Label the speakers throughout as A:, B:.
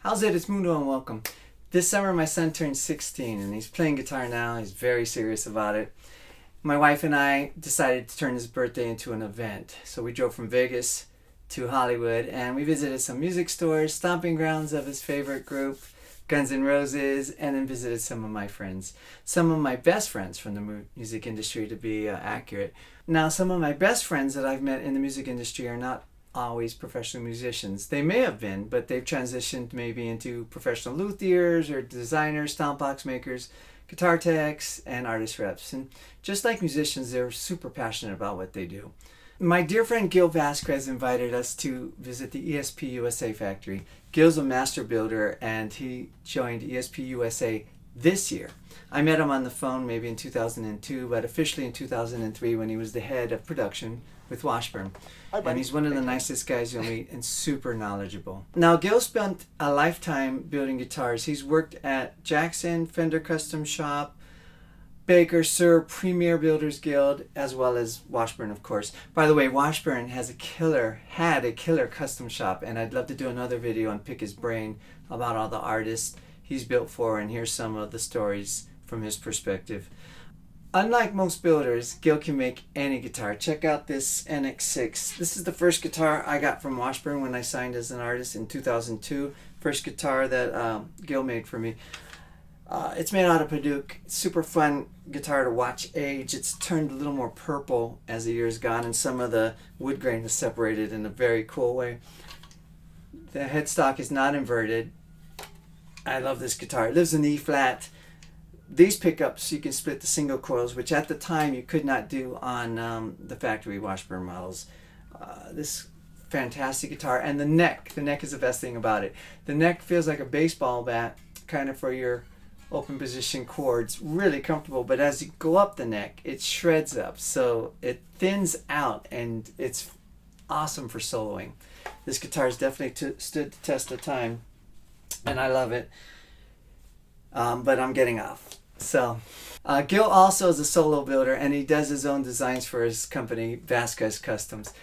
A: How's it? It's Mundo and welcome. This summer my son turned 16 and he's playing guitar now. He's very serious about it. My wife and I decided to turn his birthday into an event. So we drove from Vegas to Hollywood and we visited some music stores, stomping grounds of his favorite group, Guns N' Roses, and then visited some of my friends. Some of my best friends from the music industry, to be accurate. Now, some of my best friends that I've met in the music industry are not always professional musicians. They may have been, but they've transitioned maybe into professional luthiers or designers, stomp box makers, guitar techs, and artist reps. And just like musicians, they're super passionate about what they do. My dear friend Gil Vasquez invited us to visit the ESP USA Factory. Gil's a master builder and he joined ESP USA this year. I met him on the phone maybe in 2002, but officially in 2003 when he was the head of production with Washburn. And he's one of the nicest guys you'll meet and super knowledgeable. Now, Gil spent a lifetime building guitars. He's worked at Jackson, Fender Custom Shop, Baker, Sir, Premier Builders Guild, as well as Washburn, of course. By the way, Washburn had a killer custom shop, and I'd love to do another video and pick his brain about all the artists he's built for, and here's some of the stories from his perspective. Unlike most builders, Gil can make any guitar. Check out this NX6. This is the first guitar I got from Washburn when I signed as an artist in 2002. First guitar that Gil made for me. It's made out of Paduke. Super fun guitar to watch age. It's turned a little more purple as the years gone, and some of the wood grain has separated in a very cool way. The headstock is not inverted. I love this guitar. It lives in the E flat. These pickups, you can split the single coils, which at the time you could not do on the factory Washburn models. This fantastic guitar. And the neck is the best thing about it. The neck feels like a baseball bat, kind of for your open position chords. Really comfortable, but as you go up the neck, it shreds up. So it thins out, and it's awesome for soloing. This guitar has definitely stood the test of time, and I love it. But I'm getting off. So, Gil also is a solo builder, and he does his own designs for his company, Vasquez Customs.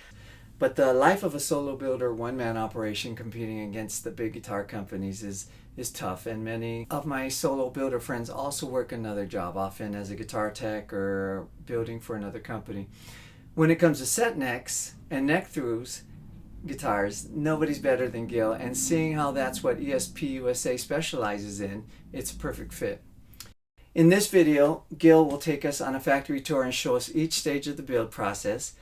A: But the life of a solo builder, one-man operation competing against the big guitar companies is tough. And many of my solo builder friends also work another job, often as a guitar tech or building for another company. When it comes to set necks and neck-throughs guitars, nobody's better than Gil, and seeing how that's what ESP USA specializes in, it's a perfect fit. In this video, Gil will take us on a factory tour and show us each stage of the build process.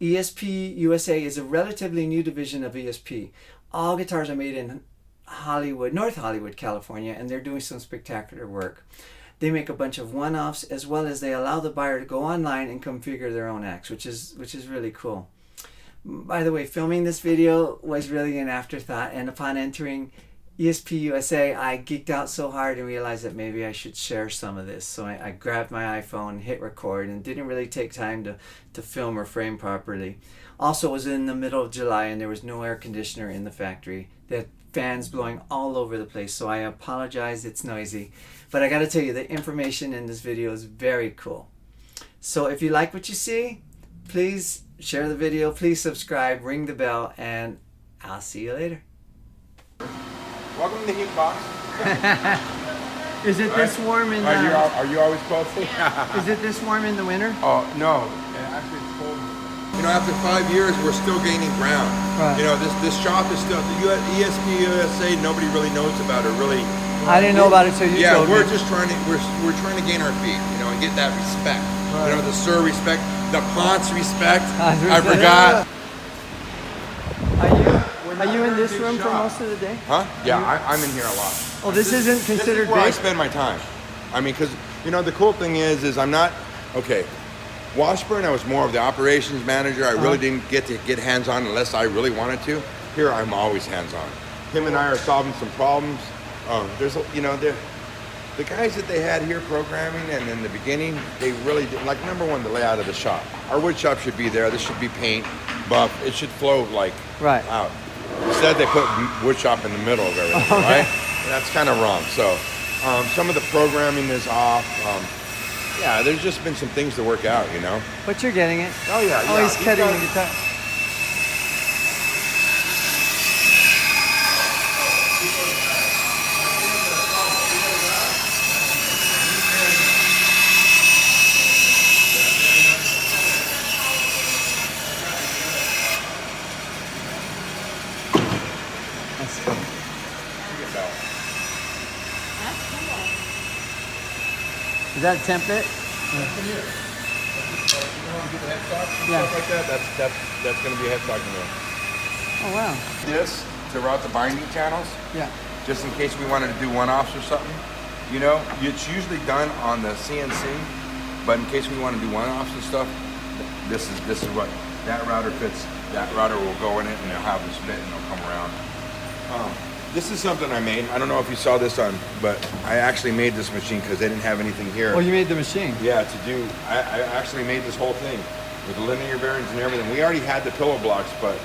A: ESP USA is a relatively new division of ESP. All guitars are made in Hollywood, North Hollywood, California, and they're doing some spectacular work. They make a bunch of one-offs, as well as they allow the buyer to go online and configure their own acts, which is really cool. By the way, filming this video was really an afterthought, and upon entering ESP USA, I geeked out so hard and realized that maybe I should share some of this. So I grabbed my iPhone, hit record, and didn't really take time to film or frame properly. Also, it was in the middle of July and there was no air conditioner in the factory. They had fans blowing all over the place, so I apologize, it's noisy. But I gotta tell you, the information in this video is very cool. So if you like what you see, please share the video, please subscribe, ring the bell, and I'll see you later.
B: Welcome to the heat box.
A: Is it this warm in
B: Are you always cold?
A: Is it this warm in the winter?
B: Oh, no. Actually, it's cold. You know, after 5 years, we're still gaining ground.
A: Right.
B: You know, this shop is still, the ESP USA, nobody really knows about it, really.
A: I didn't know about it till you told me.
B: Yeah, we're just trying to gain our feet, you know, and get that respect. Right. You know, the Sir respect, the Ponce respect. I forgot.
A: Are you in this room for most of the day?
B: Huh? Yeah, I'm in here a lot.
A: Oh, this isn't considered
B: this is where
A: big?
B: I spend my time. I mean, because, you know, the cool thing is I'm not, okay, Washburn, I was more of the operations manager. I really didn't get to get hands-on unless I really wanted to. Here, I'm always hands-on. Him and I are solving some problems. There's, you know, the guys that they had here programming, and in the beginning, they really did, like, number one, the layout of the shop. Our wood shop should be there. This should be paint, buff. It should flow, like, out. Instead, they put wood shop in the middle of everything, right? And that's kind of wrong. So, some of the programming is off. Yeah, there's just been some things to work out, you know?
A: But you're getting it.
B: Oh, yeah.
A: Oh, he's cutting the guitar.
B: blanket belt.
C: That's cool.
A: Is that a template?
B: That's in here. You want to do the headstock and
A: Yeah.
B: stuff like that? That's going to be a headstock in there.
A: Oh wow.
B: This to route the binding channels,
A: Yeah.
B: just in case we wanted to do one-offs or something. You know, it's usually done on the CNC, but in case we want to do one-offs and stuff, this is what that router fits. That router will go in it, and it'll have this bit, and it'll come around. This is something I made. I don't know if you saw this on, but I actually made this machine because they didn't have anything here.
A: Oh, you made the machine.
B: Yeah, to do. I actually made this whole thing with the linear bearings and everything. We already had the pillow blocks, but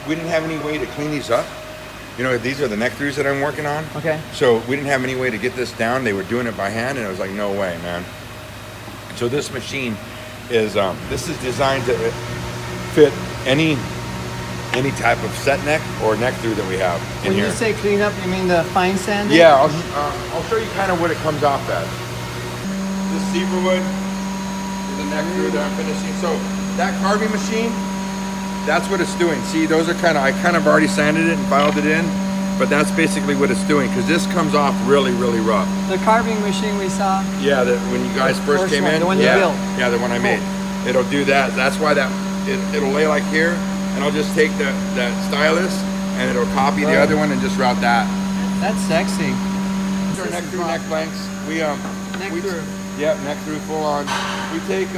B: we didn't have any way to clean these up. You know, these are the neck throughs that I'm working on.
A: Okay.
B: So we didn't have any way to get this down. They were doing it by hand, and I was like, no way, man. So this machine is this is designed to fit any type of set neck or neck through that we have in
A: When
B: here.
A: you say clean up, you mean the fine sanding?
B: Yeah, I'll show you kind of what it comes off as. This zebra wood is the neck through that I'm finishing. So that carving machine, that's what it's doing. See, those are I kind of already sanded it and filed it in, but that's basically what it's doing because this comes off really, really rough.
A: The carving machine we saw.
B: Yeah, when you guys first came
A: one,
B: in.
A: the one you built.
B: Yeah, the one I made. It'll do that. That's why it'll lay like here, and I'll just take that stylus and it'll copy the other one and just route that.
A: That's sexy.
B: These are neck through neck blanks.
A: Neck through.
B: Yeah, neck through full on. We take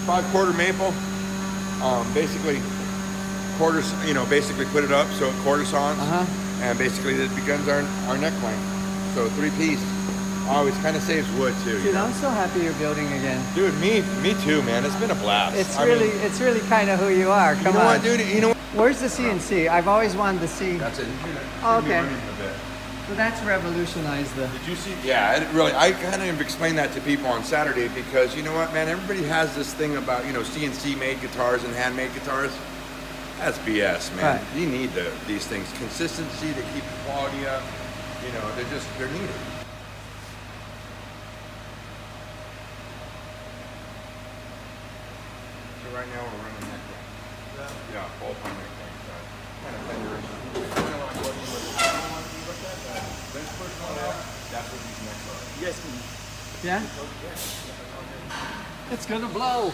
B: 5/4 maple, basically quarters. You know, basically put it up so it quarter saws, and basically it becomes our neck blank. So 3-piece. Oh, it kind of saves wood too.
A: Dude, I'm so happy you're building again.
B: Dude, me too, man. It's been a blast.
A: It's really kind of who you are. Come
B: you know
A: on.
B: what, dude? You know what?
A: Where's the CNC? I've always wanted to see.
B: That's it.
A: Oh, okay. So that's revolutionized the.
B: Did you see? Yeah, it really. I kind of explained that to people on Saturday because you know what, man? Everybody has this thing about CNC made guitars and handmade guitars. That's BS, man.
A: Right.
B: You need these things. Consistency to keep the quality up. You know, they're needed. So right now we're running neck blank. Yeah, both on neck blank. Kind of fender-ish. That's what these necks are.
C: Yes,
A: Yeah. It's gonna blow.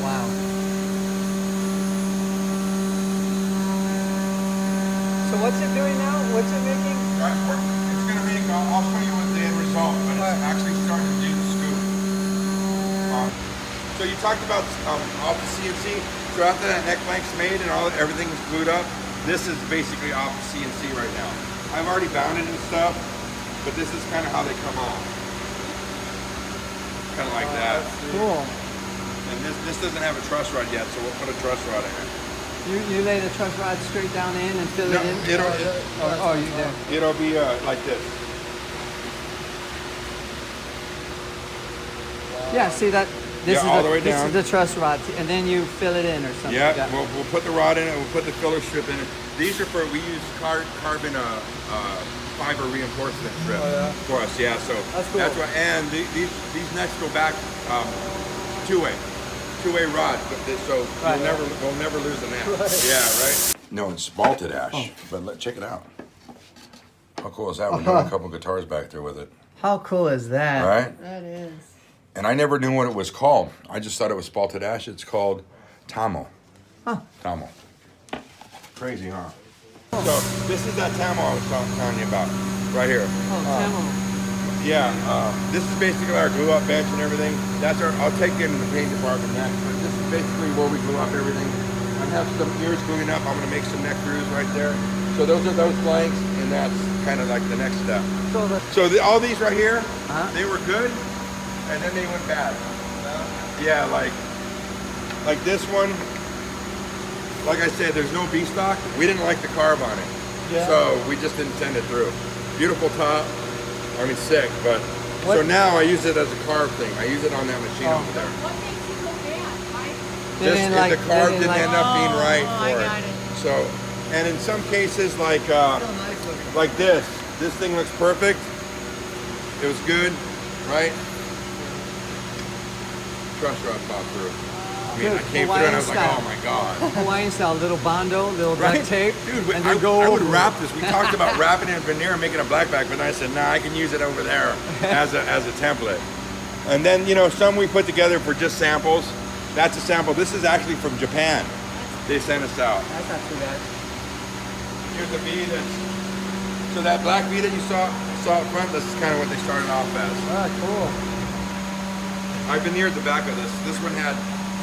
A: Wow. So what's it doing now? What's it making?
B: It's going to make, I'll show you what the end result, but it's actually starting to do the scoop. So you talked about off the CNC, so after that neck blank's made and everything is glued up, this is basically off the CNC right now. I've already bound it and stuff, but this is kind of how they come off. Kind of like that.
A: Cool.
B: And this doesn't have a truss rod yet, so we'll put a truss rod in it.
A: You lay the truss rod straight down in and fill
B: No,
A: it in? You did.
B: It'll be like this.
A: Yeah, see that? This
B: Yeah, all the way
A: this
B: down.
A: is the truss rod, and then you fill it in or something.
B: Yeah,
A: like that.
B: we'll put the rod in it. We'll put the filler strip in it. These are we use carbon fiber reinforcement strip for us. Yeah, so
A: That's cool.
B: why. And these necks go back two-way rod. So
A: Right.
B: we'll never lose the neck.
A: Right.
B: Yeah, right. No, it's spalted ash. But check it out. How cool is that? We're doing a couple guitars back there with it.
A: How cool is that?
B: All right.
C: that is.
B: And I never knew what it was called. I just thought it was spalted ash. It's called Tamo.
A: Huh.
B: Tamo. Crazy, huh? So this is that Tamo I was telling you about, right here.
A: Oh, Tamo.
B: Yeah, this is basically our glue up bench and everything. I'll take it in the paint department next, but this is basically where we glue up everything. I have some ears gluing up. I'm gonna make some neck grooves right there. So those are those blanks, and that's kind of like the next step. So all these right here, they were good, and then they went bad. Yeah, like this one. Like I said, there's no B stock. We didn't like the carve on it, so we just didn't send it through. Beautiful top. I mean, sick, but so now I use it as a carve thing. I use it on that machine over there.
C: What makes it go bad?
A: They didn't like-
B: the carve
A: they
B: didn't
A: didn't
B: end up being
C: Oh,
B: right
C: I
B: for
C: got
B: it.
C: it.
B: So, and in some cases, like this thing looks perfect. It was good, right? Truss rod popped through. I mean,
A: Good,
B: I came through and I was like,
A: Hawaiian
B: oh my god.
A: Hawaiian style, little bondo, little
B: Right?
A: duct tape,
B: Dude,
A: and
B: I,
A: then go
B: I would
A: over
B: wrap
A: it.
B: this. We talked about wrapping it in veneer and making a black back, but then I said, nah, I can use it over there as a template. And then, you know, some we put together for just samples. That's a sample. This is actually from Japan. They sent us out.
A: That's not too bad.
B: Here's a V that's, so that black V that you saw up front, this is kind of what they started off as.
A: Ah, cool.
B: I veneered the back of this. This one had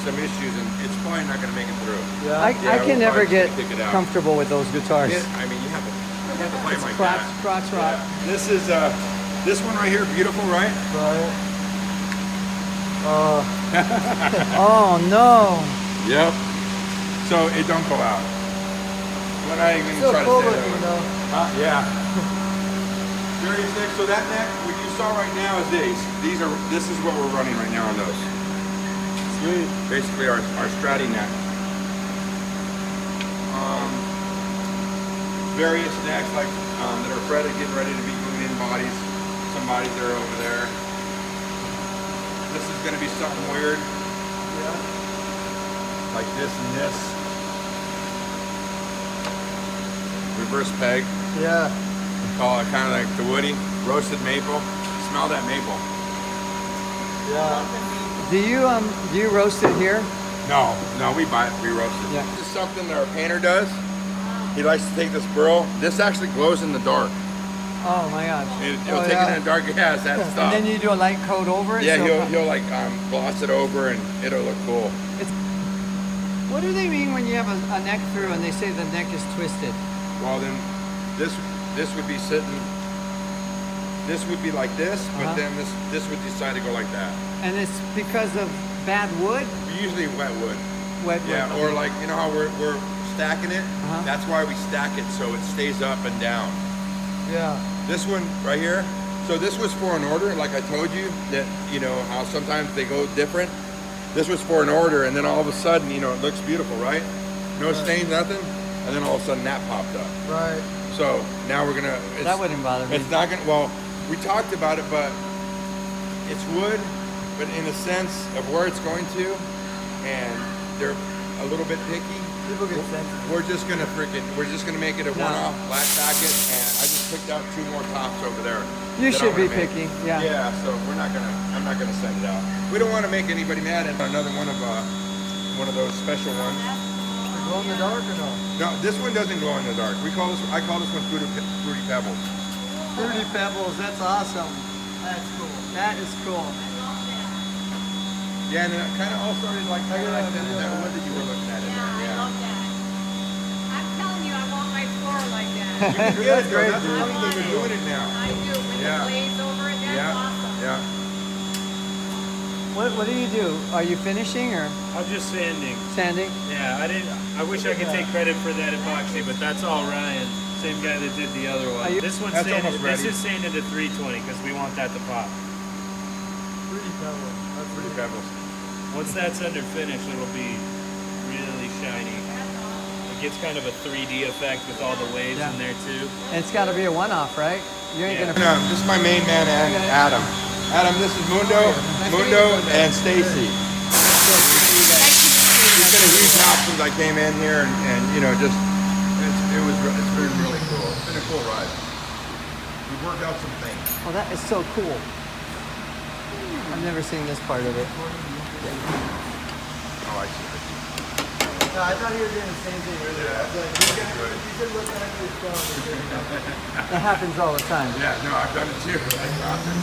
B: some issues and it's probably not going to make it through.
A: I
B: Yeah,
A: can
B: we'll
A: never
B: probably
A: get
B: kick it out.
A: comfortable with those guitars.
B: Yeah, I mean, you have to play like
A: crotch,
B: that.
A: crotch rock.
B: Yeah. This is, this one right here, beautiful, right?
A: Right. Oh no.
B: Yep. So it don't go out. When I even
A: Still
B: try
A: cool
B: to say
A: looking
B: that.
A: though.
B: Yeah. Various neck. So that neck, what you saw right now is these. This is what we're running right now on those.
A: Sweet.
B: Basically our Strati neck. Various necks like that are fretted, getting ready to be moving in bodies. Some bodies that are over there. This is going to be something weird.
A: Yeah.
B: Like this and this. Reverse peg.
A: Yeah.
B: We call it kind of like the woody. Roasted maple. Smell that maple.
A: Yeah. Do you roast it here?
B: No, we buy it pre-roasted.
A: Yeah.
B: This is something that our painter does. He likes to take this burl. This actually glows in the dark.
A: Oh my gosh.
B: It'll take it in the dark. Yeah, it's that stuff.
A: And then you do a light coat over it?
B: Yeah,
A: so
B: he'll like gloss it over and it'll look cool.
A: What do they mean when you have a neck through and they say the neck is twisted?
B: Well then, this would be sitting. This would be like this, but then this would decide to go like that.
A: And it's because of bad wood?
B: Usually wet wood.
A: Wet
B: Yeah,
A: wood.
B: or like you know how we're stacking it. That's why we stack it so it stays up and down.
A: Yeah.
B: This one right here. So this was for an order, like I told you that you know how sometimes they go different. This was for an order, and then all of a sudden, you know, it looks beautiful, right? No stains, nothing, and then all of a sudden that popped up.
A: Right.
B: So now we're gonna.
A: That wouldn't bother me.
B: It's not gonna. Well, we talked about it, but it's wood, but in a sense of where it's going to, and they're a little bit picky.
A: People get sensitive.
B: We're just gonna make it a one-off flat packet, and I just picked out 2 more tops over there.
A: You
B: that I
A: should be
B: wanna make.
A: picky. Yeah.
B: Yeah. So I'm not gonna send it out. We don't want to make anybody mad. And another one of those special ones.
A: Glow in the dark or no?
B: No, this one doesn't glow in the dark. I call this one Fruity Pebbles.
A: Fruity Pebbles, that's awesome. That's cool. That is cool.
B: Yeah, and it kind of all started like that wood that you were looking at in there.
C: I
B: Yeah.
C: love that. I'm telling you, I want my floor like that.
B: That's
A: great,
B: That's
A: dude.
B: the funny thing. We're doing it now.
C: I do. With
B: Yeah.
C: the glaze over it, that's
B: Yeah.
C: awesome.
B: Yeah.
A: What do you do? Are you finishing or
D: I'm just sanding.
A: sanding?
D: Yeah, I wish I could take credit for that epoxy, but that's all Ryan. Same guy that did the other
A: Are
D: one.
A: you-
D: This one's
B: That's
D: sanded.
B: almost ready.
D: This is sanded to 320 because we want that to pop.
A: Fruity Pebbles. That's
B: Fruity Pebbles.
D: Once that's under finish, it'll be really shiny. It gets kind of a 3D effect with all the waves
A: Yeah.
D: in there too.
A: And it's got to be a one-off, right? You ain't
D: Yeah.
A: gonna.
B: This is my main man, Adam. Adam, this is Mundo, and Stacy. It's been a huge help since I came in here, and you know, just it's been really cool. It's been a cool ride. We worked out some things.
A: Oh, that is so cool. I've never seen this part of it.
B: Oh, I see.
A: No, I thought you were doing the same thing earlier. I was like, you should look at this phone. That happens all the time.
B: Yeah, no, I've done it too. That's awesome.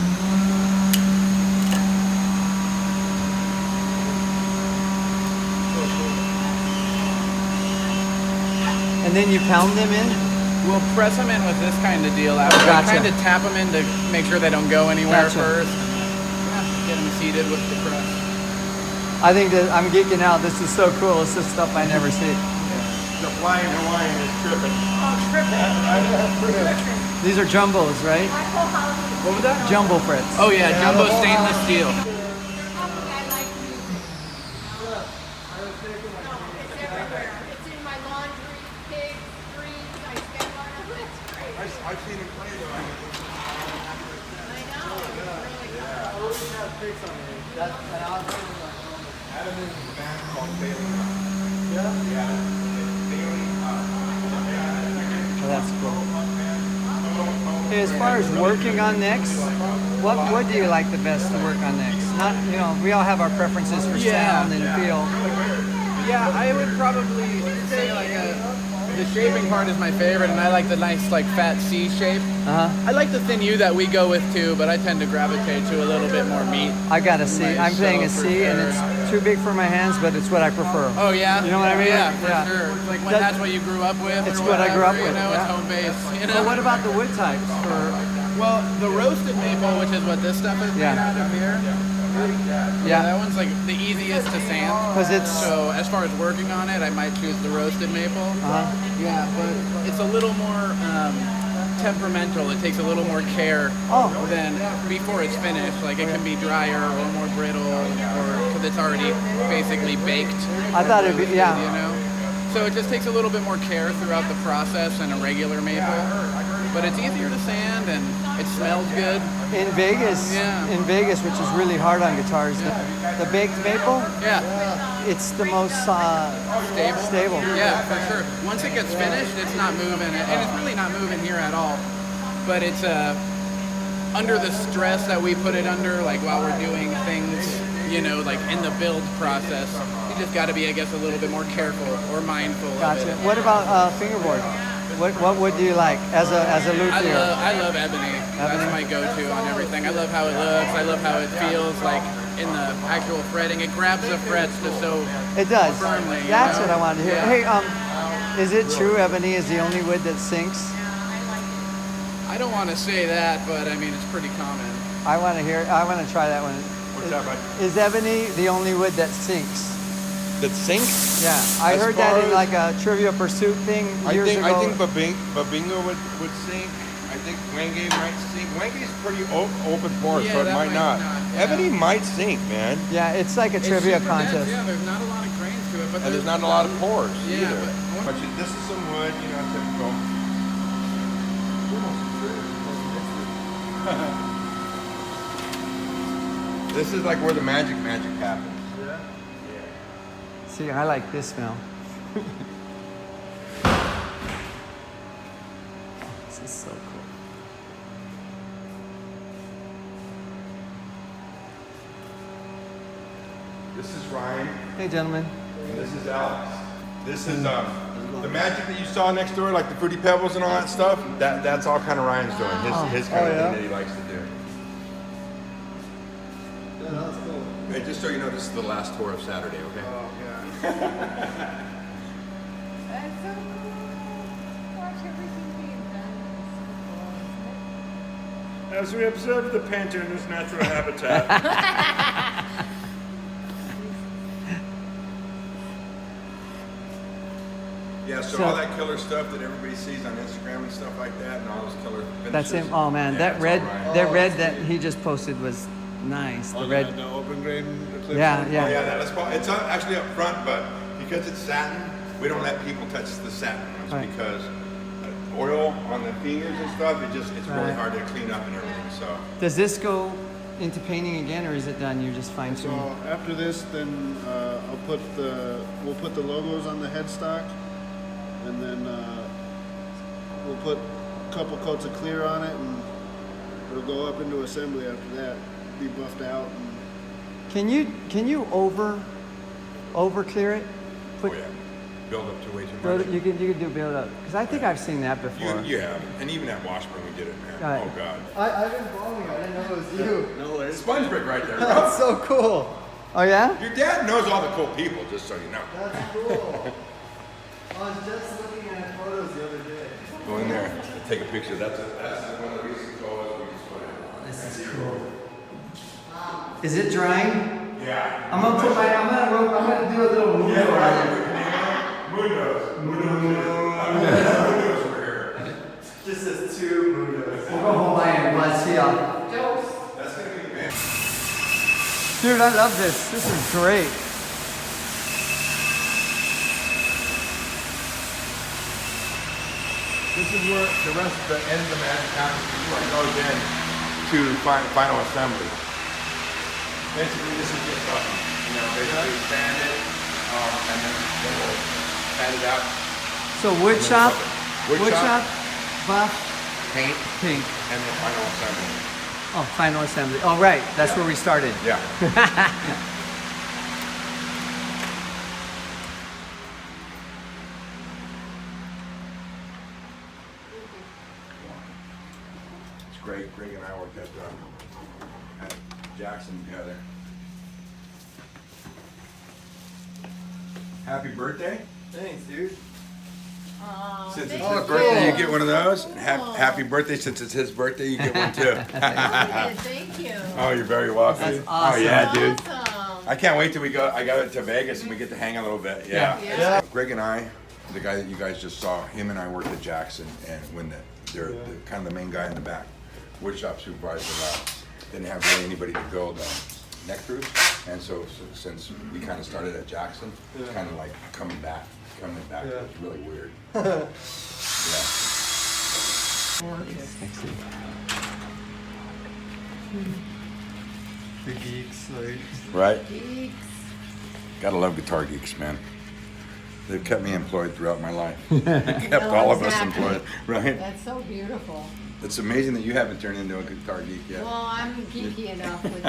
A: And then you pound them in?
E: We'll press them in with this kind of deal out.
A: Gotcha.
E: Kind of tap them in to make sure they don't go anywhere
A: Gotcha.
E: first. Yeah, get them seated with the press.
A: I think that I'm geeking out. This is so cool. It's just stuff I never see.
B: The flying Hawaiian is tripping.
A: These are jumbos, right?
E: What was that?
A: Jumbo frets.
E: Oh yeah, jumbo stainless steel.
C: I like music.
A: I
C: it's everywhere. It's in my laundry, pigs, trees. I spend on it. It's great.
B: I've seen him play though.
C: I know. It's really good.
A: I always have pics on me. That's an awesome one.
B: Adam is a band called Bailey.
A: Yeah?
B: Yeah. Bailey.
A: Oh, that's cool. Hey, as far as working on necks, what do you like the best to work on necks? Not, you know, we all have our preferences for sound and feel.
E: Yeah, I would probably say like the shaping part is my favorite, and I like the nice like fat C shape. I like the thin U that we go with too, but I tend to gravitate to a little bit more meat.
A: I got a C. I'm playing a C, and it's too big for my hands, but it's what I prefer.
E: Oh yeah,
A: You know what I mean?
E: Yeah, for
A: Yeah.
E: sure. Like when that's what you grew up with.
A: It's
E: or
A: what I grew up
E: whatever,
A: with,
E: You know,
A: yeah.
E: it's home base. You know.
A: But what about the wood types?
E: Well, the roasted maple, which is what this stuff is made
A: Yeah.
E: out of here.
A: Yeah.
E: That one's like the easiest to sand.
A: 'Cause it's-
E: so as far as working on it, I might choose the roasted maple. Yeah, but it's a little more temperamental. It takes a little more care than before it's finished. Like it can be drier or more brittle, or because it's already basically baked.
A: I thought it'd be, yeah.
E: You know, so it just takes a little bit more care throughout the process than a regular maple. But it's easier to sand and it smells good.
A: In Vegas, which is really hard on guitars, the baked maple, it's the most stable.
E: Yeah, for sure. Once it gets finished, it's not moving, and it's really not moving here at all. But it's under the stress that we put it under, like while we're doing things, you know, like in the build process, you just got to be, I guess, a little bit more careful or mindful of
A: Gotcha.
E: it.
A: What about fingerboard? What would you like as a luthier?
E: I love Ebony. That's my go-to on everything. I love how it looks. I love how it feels like in the actual fretting. It grabs the frets just so
A: It does.
E: firmly.
A: That's
E: you know?
A: what I wanted to hear.
E: Yeah.
A: Hey, is it true Ebony is the only wood that sinks?
E: I don't want to say that, but I mean it's pretty common.
A: I want to try that one.
B: What's that, bud?
A: Is ebony the only wood that sinks?
B: That sinks?
A: Yeah, I
B: As
A: heard that
B: far
A: in
B: as-
A: like a Trivia Pursuit thing years ago.
B: I think Babingo would sink. I think Wenge might sink. Wenge's pretty open pores,
E: Yeah,
B: so it
E: that
B: might
E: might
B: not.
E: not, yeah.
B: Ebony might sink, man.
A: Yeah, it's like a
E: It's
A: trivia
E: super
A: contest.
E: dense, yeah, there's not a lot of grains to it, but
B: And there's not a lot of pores
E: Yeah,
B: either.
E: but-
B: This is some wood, you know, typical. This is like where the magic happens.
A: See, I like this smell. This is so cool.
B: This is Ryan,
A: Hey, gentlemen.
B: and this is Alex. This is the magic that you saw next door, like the fruity pebbles and all that stuff. That's all kind of Ryan's doing. His kind of
A: yeah?
B: thing that he likes to do.
A: Yeah, that's cool.
B: Hey, just so you know, this is the last tour of Saturday, okay?
C: That's so cool. Watch everything being done. It's so cool, isn't it?
F: As we observe the painter in his natural habitat,
B: Yeah, so all that killer stuff that everybody sees on Instagram and stuff like that, and all those killer finishes.
A: That's him. Oh man,
B: Yeah,
A: that
B: that's
A: red,
B: all Ryan.
A: that red that he just posted was nice. The red.
F: the open grain Eclipse.
A: Yeah,
B: Oh,
A: yeah.
B: yeah, that's it's actually up front, but because it's satin, we don't let people touch the satin ones
A: Right.
B: because oil on the fingers and stuff, it's really
A: Right.
B: hard to clean up and everything. So
A: Does this go into painting again, or is it done? You're just fine
F: So
A: tuning.
F: after this, then we'll put the logos on the headstock, and then we'll put a couple coats of clear on it, and it'll go up into assembly after that. Be buffed out. And
A: Can you over clear it? Put,
B: oh yeah, build up to way too
A: build
B: much.
A: it, you can do build up because I think I've seen that before.
B: You have, and even at Washburn we did it, man.
A: Right.
B: Oh god,
A: I've been following it. I didn't know it was you.
F: no way.
B: sponge brick right there, bro.
A: That's so cool. Oh yeah?
B: Your dad knows all the cool people, just so you know.
A: That's cool. I was just looking at photos the other day.
B: Go in there, and take a picture. That's one of the recent photos we just put in.
A: This is cool. Is it drying?
B: Yeah.
A: I'm gonna do a little move around it.
B: Mundos over here.
A: Just as two mundos. We'll go home by and let's see how.
B: That's gonna be man.
A: Dude, I love this. This is great.
B: This is where the rest of the end of the magic happens before it goes in to final assembly. Basically, this is just basically sand it, and then we'll sand it out.
A: So wood shop,
B: Wood shop,
A: buff,
B: paint,
A: pink.
B: and then final assembly.
A: Oh, final assembly. Oh, right. That's where we started.
B: Yeah. It's great. Greg and I worked at Jackson together. Happy birthday.
A: Thanks, dude.
C: Aw,
B: Since it's
C: thank
B: his birthday, you
C: you.
B: get one of those. Happy birthday, since it's his birthday, you get one too.
C: Thank you.
B: Oh, you're very welcome.
A: That's awesome.
B: Oh yeah, dude.
C: Awesome.
B: I can't wait till I go to Vegas and we get to hang a little bit. Yeah.
C: Yeah.
B: Greg and I, the guy that you guys just saw, him and I worked at Jackson, and when they're kind of the main guy in the back, wood shop supervisor, didn't have really anybody to build neck screws, and so since we kind of started at Jackson, it's kind of like coming back. It's really weird. Yeah.
A: The geeks, like.
B: Right?
C: Geeks.
B: Gotta love guitar geeks, man. They've kept me employed throughout my life. Kept all of us
C: Exactly.
B: employed, right?
C: That's so beautiful.
B: It's amazing that you haven't turned into a guitar geek yet.
C: Well, I'm geeky enough with